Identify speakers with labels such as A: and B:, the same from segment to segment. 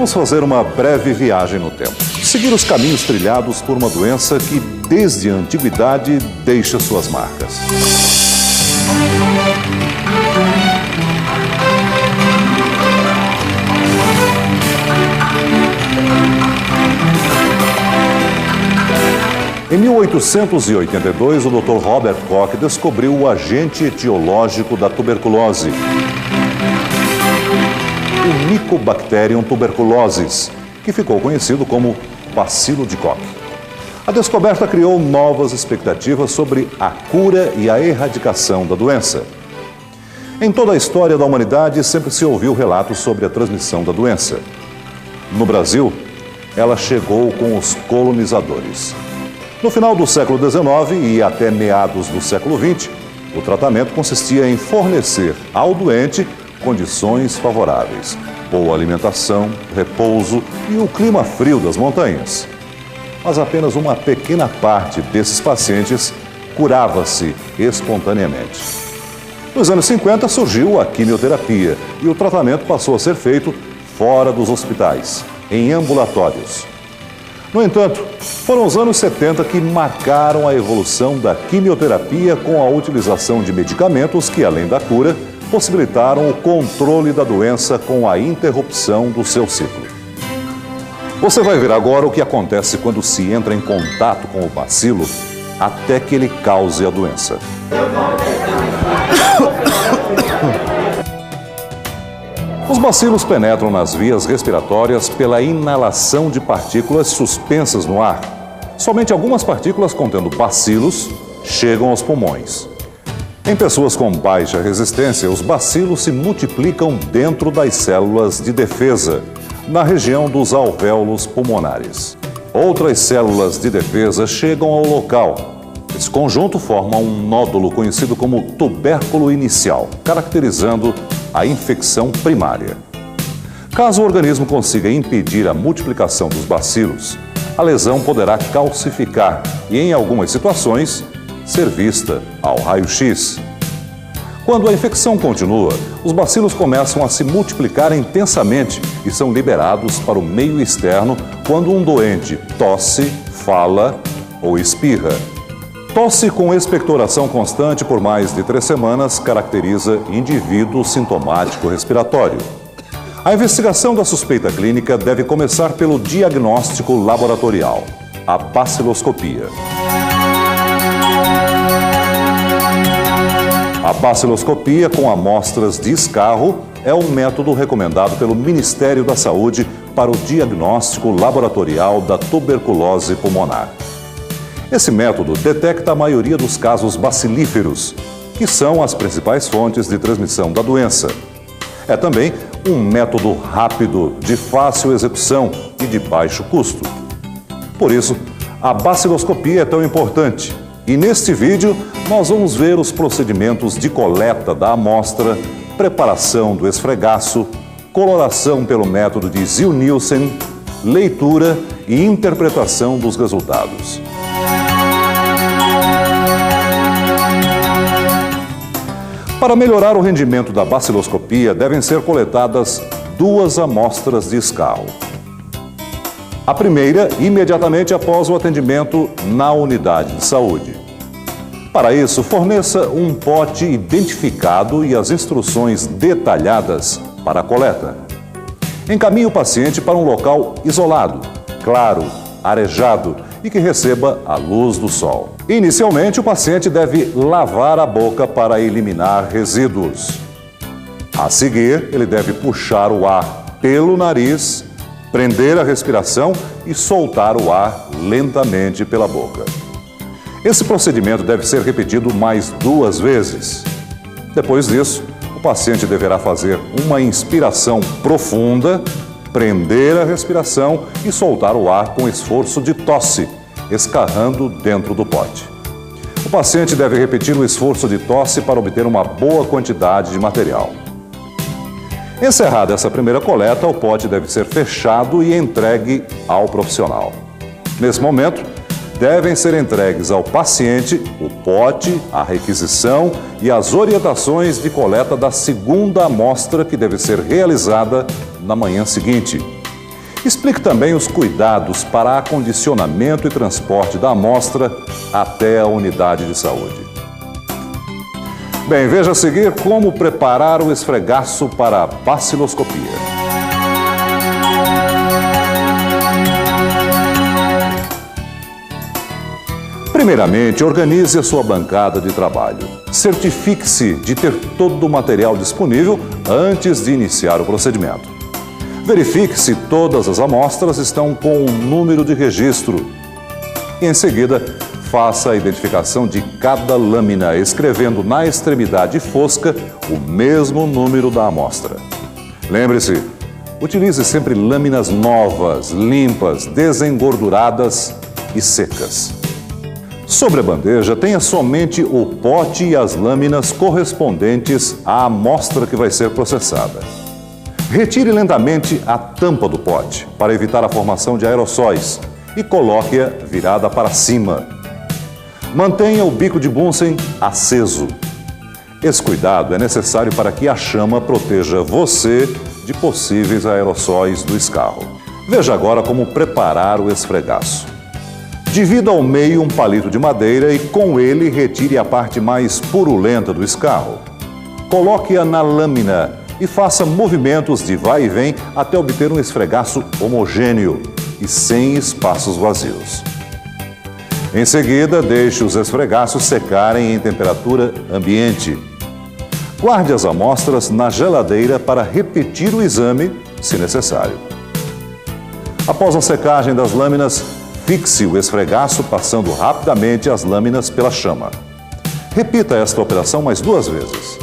A: Vamos fazer uma breve viagem no tempo. Seguir os caminhos trilhados por uma doença que, desde a antiguidade, deixa suas marcas. Em 1882, o Dr. Robert Koch descobriu o agente etiológico da tuberculose, o Mycobacterium tuberculosis, que ficou conhecido como bacilo de Koch. A descoberta criou novas expectativas sobre a cura e a erradicação da doença. Em toda a história da humanidade, sempre se ouviu relatos sobre a transmissão da doença. No Brasil, ela chegou com os colonizadores. No final do século XIX e até meados do século XX, o tratamento consistia em fornecer ao doente condições favoráveis, boa alimentação, repouso e o clima frio das montanhas. Mas apenas uma pequena parte desses pacientes curava-se espontaneamente. Nos anos 50 surgiu a quimioterapia e o tratamento passou a ser feito fora dos hospitais, em ambulatórios. No entanto, foram os anos 70 que marcaram a evolução da quimioterapia com a utilização de medicamentos que, além da cura, possibilitaram o controle da doença com a interrupção do seu ciclo. Você vai ver agora o que acontece quando se entra em contato com o bacilo até que ele cause a doença. Os bacilos penetram nas vias respiratórias pela inalação de partículas suspensas no ar. Somente algumas partículas contendo bacilos chegam aos pulmões. Em pessoas com baixa resistência, os bacilos se multiplicam dentro das células de defesa, na região dos alvéolos pulmonares. Outras células de defesa chegam ao local. Esse conjunto forma um nódulo conhecido como tubérculo inicial, caracterizando a infecção primária. Caso o organismo consiga impedir a multiplicação dos bacilos, a lesão poderá calcificar e, em algumas situações, ser vista ao raio-x. Quando a infecção continua, os bacilos começam a se multiplicar intensamente e são liberados para o meio externo quando um doente tosse, fala ou espirra. Tosse com expectoração constante por mais de 3 semanas caracteriza indivíduo sintomático respiratório. A investigação da suspeita clínica deve começar pelo diagnóstico laboratorial, a baciloscopia. A baciloscopia com amostras de escarro é um método recomendado pelo Ministério da Saúde para o diagnóstico laboratorial da tuberculose pulmonar. Esse método detecta a maioria dos casos bacilíferos, que são as principais fontes de transmissão da doença. É também um método rápido, de fácil execução e de baixo custo. Por isso, a baciloscopia é tão importante. E neste vídeo, nós vamos ver os procedimentos de coleta da amostra, preparação do esfregaço, coloração pelo método de Ziel-Nielsen, leitura e interpretação dos resultados. Para melhorar o rendimento da baciloscopia, devem ser coletadas 2 amostras de escarro. A primeira, imediatamente após o atendimento na unidade de saúde. Para isso, forneça um pote identificado e as instruções detalhadas para a coleta. Encaminhe o paciente para um local isolado, claro, arejado e que receba a luz do sol. Inicialmente, o paciente deve lavar a boca para eliminar resíduos. A seguir, ele deve puxar o ar pelo nariz, prender a respiração e soltar o ar lentamente pela boca. Esse procedimento deve ser repetido mais 2 vezes. Depois disso, o paciente deverá fazer uma inspiração profunda, prender a respiração e soltar o ar com esforço de tosse, escarrando dentro do pote. O paciente deve repetir o esforço de tosse para obter uma boa quantidade de material. Encerrada essa primeira coleta, o pote deve ser fechado e entregue ao profissional. Nesse momento, devem ser entregues ao paciente o pote, a requisição e as orientações de coleta da segunda amostra que deve ser realizada na manhã seguinte. Explique também os cuidados para acondicionamento e transporte da amostra até a unidade de saúde. Bem, veja a seguir como preparar o esfregaço para a baciloscopia. Primeiramente, organize a sua bancada de trabalho. Certifique-se de ter todo o material disponível antes de iniciar o procedimento. Verifique se todas as amostras estão com o número de registro. E, em seguida, faça a identificação de cada lâmina, escrevendo na extremidade fosca o mesmo número da amostra. Lembre-se, utilize sempre lâminas novas, limpas, desengorduradas e secas. Sobre a bandeja, tenha somente o pote e as lâminas correspondentes à amostra que vai ser processada. Retire lentamente a tampa do pote para evitar a formação de aerossóis e coloque-a virada para cima. Mantenha o bico de Bunsen aceso. Esse cuidado é necessário para que a chama proteja você de possíveis aerossóis do escarro. Veja agora como preparar o esfregaço. Divida ao meio um palito de madeira e com ele retire a parte mais purulenta do escarro. Coloque-a na lâmina e faça movimentos de vai e vem até obter um esfregaço homogêneo e sem espaços vazios. Em seguida, deixe os esfregaços secarem em temperatura ambiente. Guarde as amostras na geladeira para repetir o exame, se necessário. Após a secagem das lâminas, fixe o esfregaço passando rapidamente as lâminas pela chama. Repita esta operação mais 2 vezes.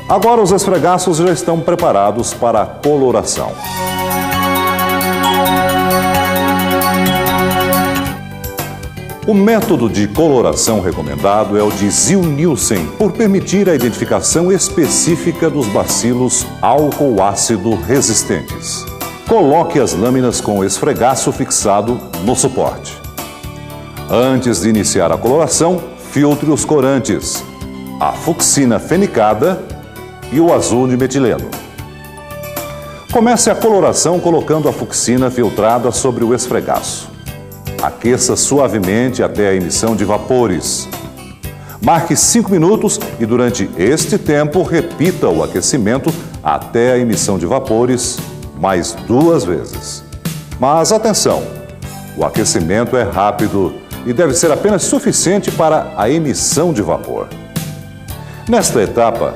A: Agora os esfregaços já estão preparados para a coloração. O método de coloração recomendado é o de Ziehl-Neelsen, por permitir a identificação específica dos bacilos álcool ácido resistentes. Coloque as lâminas com o esfregaço fixado no suporte. Antes de iniciar a coloração, filtre os corantes, a fucsina fenicada e o azul de metileno. Comece a coloração colocando a fucsina filtrada sobre o esfregaço. Aqueça suavemente até a emissão de vapores. Marque 5 minutos e durante este tempo repita o aquecimento até a emissão de vapores mais 2 vezes. Mas atenção, o aquecimento é rápido e deve ser apenas suficiente para a emissão de vapor. Nesta etapa,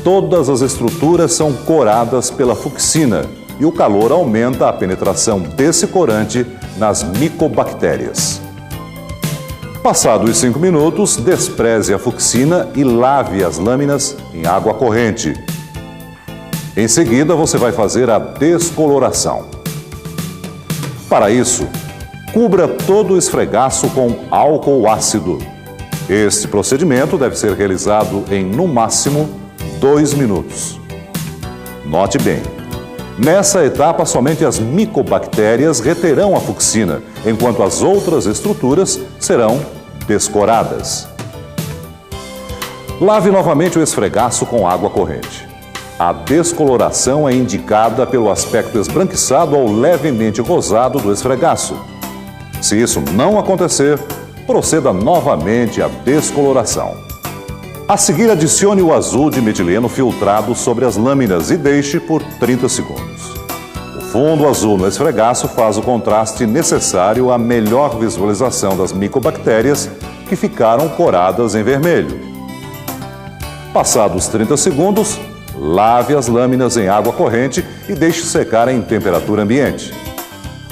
A: todas as estruturas são coradas pela fucsina e o calor aumenta a penetração desse corante nas micobactérias. Passados os 5 minutos, despreze a fucsina e lave as lâminas em água corrente. Em seguida, você vai fazer a descoloração. Para isso, cubra todo o esfregaço com álcool ácido. Este procedimento deve ser realizado em, no máximo, 2 minutos. Note bem, nessa etapa somente as micobactérias reterão a fucsina, enquanto as outras estruturas serão descoradas. Lave novamente o esfregaço com água corrente. A descoloração é indicada pelo aspecto esbranquiçado ou levemente rosado do esfregaço. Se isso não acontecer, proceda novamente à descoloração. A seguir, adicione o azul de metileno filtrado sobre as lâminas e deixe por 30 segundos. O fundo azul no esfregaço faz o contraste necessário à melhor visualização das micobactérias que ficaram coradas em vermelho. Passados 30 segundos, lave as lâminas em água corrente e deixe secar em temperatura ambiente.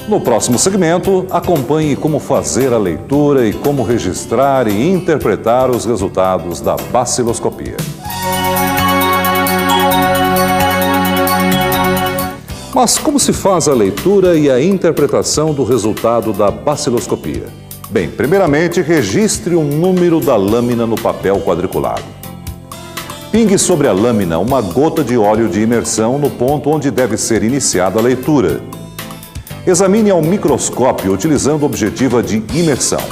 A: No próximo segmento, acompanhe como fazer a leitura e como registrar e interpretar os resultados da baciloscopia. Mas como se faz a leitura e a interpretação do resultado da baciloscopia? Bem, primeiramente, registre o número da lâmina no papel quadriculado. Pingue sobre a lâmina uma gota de óleo de imersão no ponto onde deve ser iniciada a leitura. Examine ao microscópio utilizando objetiva de imersão.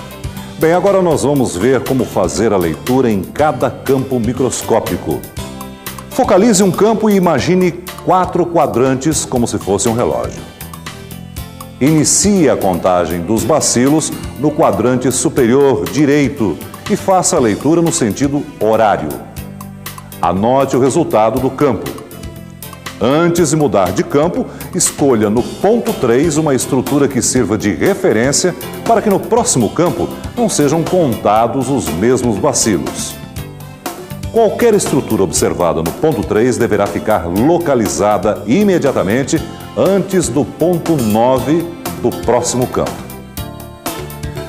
A: Bem, agora nós vamos ver como fazer a leitura em cada campo microscópico. Focalize um campo e imagine 4 quadrantes como se fosse um relógio. Inicie a contagem dos bacilos no quadrante superior direito e faça a leitura no sentido horário. Anote o resultado do campo. Antes de mudar de campo, escolha no ponto 3 uma estrutura que sirva de referência para que no próximo campo não sejam contados os mesmos bacilos. Qualquer estrutura observada no ponto 3 deverá ficar localizada imediatamente antes do ponto 9 do próximo campo.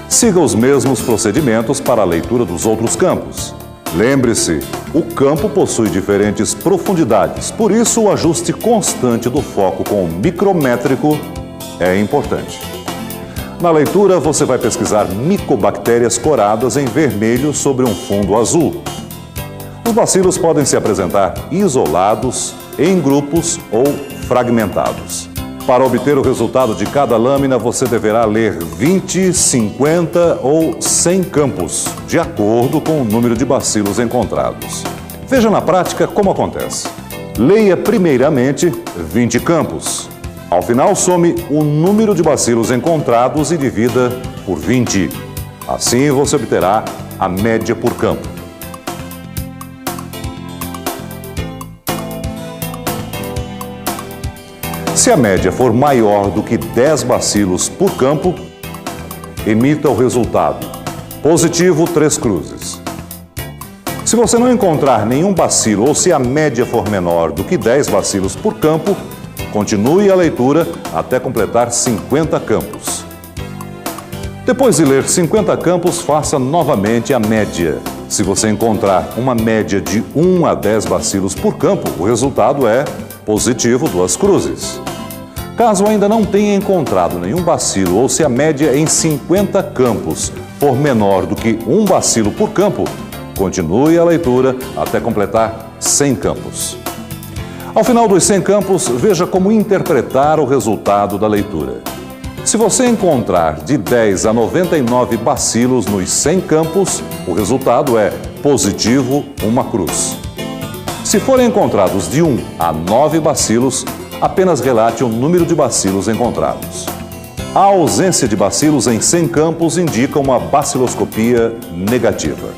A: Siga os mesmos procedimentos para a leitura dos outros campos. Lembre-se, o campo possui diferentes profundidades, por isso o ajuste constante do foco com o micrométrico é importante. Na leitura, você vai pesquisar micobactérias coradas em vermelho sobre um fundo azul. Os bacilos podem se apresentar isolados, em grupos ou fragmentados. Para obter o resultado de cada lâmina, você deverá ler 20, 50 ou 100 campos, de acordo com o número de bacilos encontrados. Veja na prática como acontece. Leia primeiramente 20 campos. Ao final, some o número de bacilos encontrados e divida por 20. Assim, você obterá a média por campo. Se a média for maior do que 10 bacilos por campo, emita o resultado. Positivo, 3 cruzes. Se você não encontrar nenhum bacilo ou se a média for menor do que 10 bacilos por campo, continue a leitura até completar 50 campos. Depois de ler 50 campos, faça novamente a média. Se você encontrar uma média de 1 a 10 bacilos por campo, o resultado é positivo, 2 cruzes. Caso ainda não tenha encontrado nenhum bacilo ou se a média em 50 campos for menor do que 1 bacilo por campo, continue a leitura até completar 100 campos. Ao final dos 100 campos, veja como interpretar o resultado da leitura. Se você encontrar de 10 a 99 bacilos nos 100 campos, o resultado é positivo, 1 cruz. Se forem encontrados de 1 a 9 bacilos, apenas relate o número de bacilos encontrados. A ausência de bacilos em 100 campos indica uma baciloscopia negativa.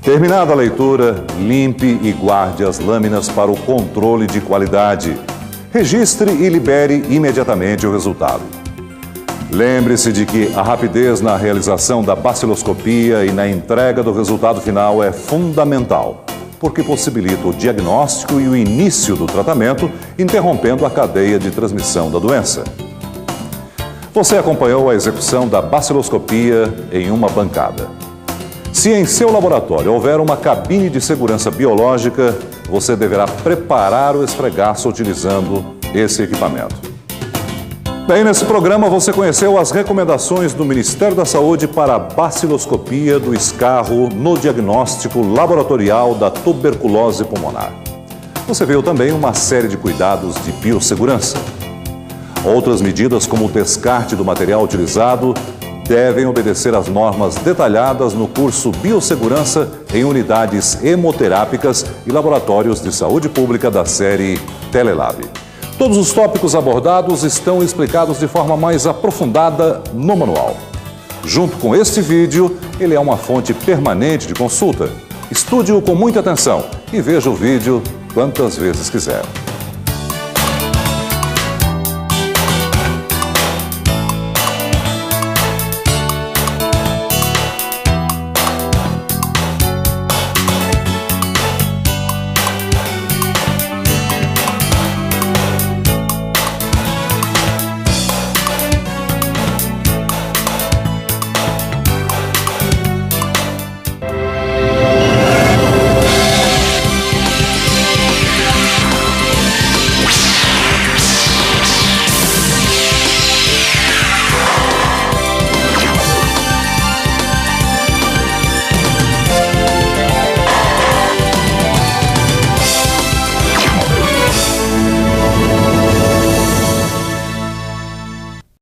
A: Terminada a leitura, limpe e guarde as lâminas para o controle de qualidade. Registre e libere imediatamente o resultado. Lembre-se de que a rapidez na realização da baciloscopia e na entrega do resultado final é fundamental, porque possibilita o diagnóstico e o início do tratamento, interrompendo a cadeia de transmissão da doença. Você acompanhou a execução da baciloscopia em uma bancada. Se em seu laboratório houver uma cabine de segurança biológica, você deverá preparar o esfregaço utilizando esse equipamento. Bem, nesse programa você conheceu as recomendações do Ministério da Saúde para a baciloscopia do escarro no diagnóstico laboratorial da tuberculose pulmonar. Você viu também uma série de cuidados de biossegurança. Outras medidas, como o descarte do material utilizado, devem obedecer às normas detalhadas no curso Biossegurança em unidades hemoterápicas e laboratórios de saúde pública da série Telelab. Todos os tópicos abordados estão explicados de forma mais aprofundada no manual. Junto com este vídeo, ele é uma fonte permanente de consulta. Estude-o com muita atenção e veja o vídeo quantas vezes quiser.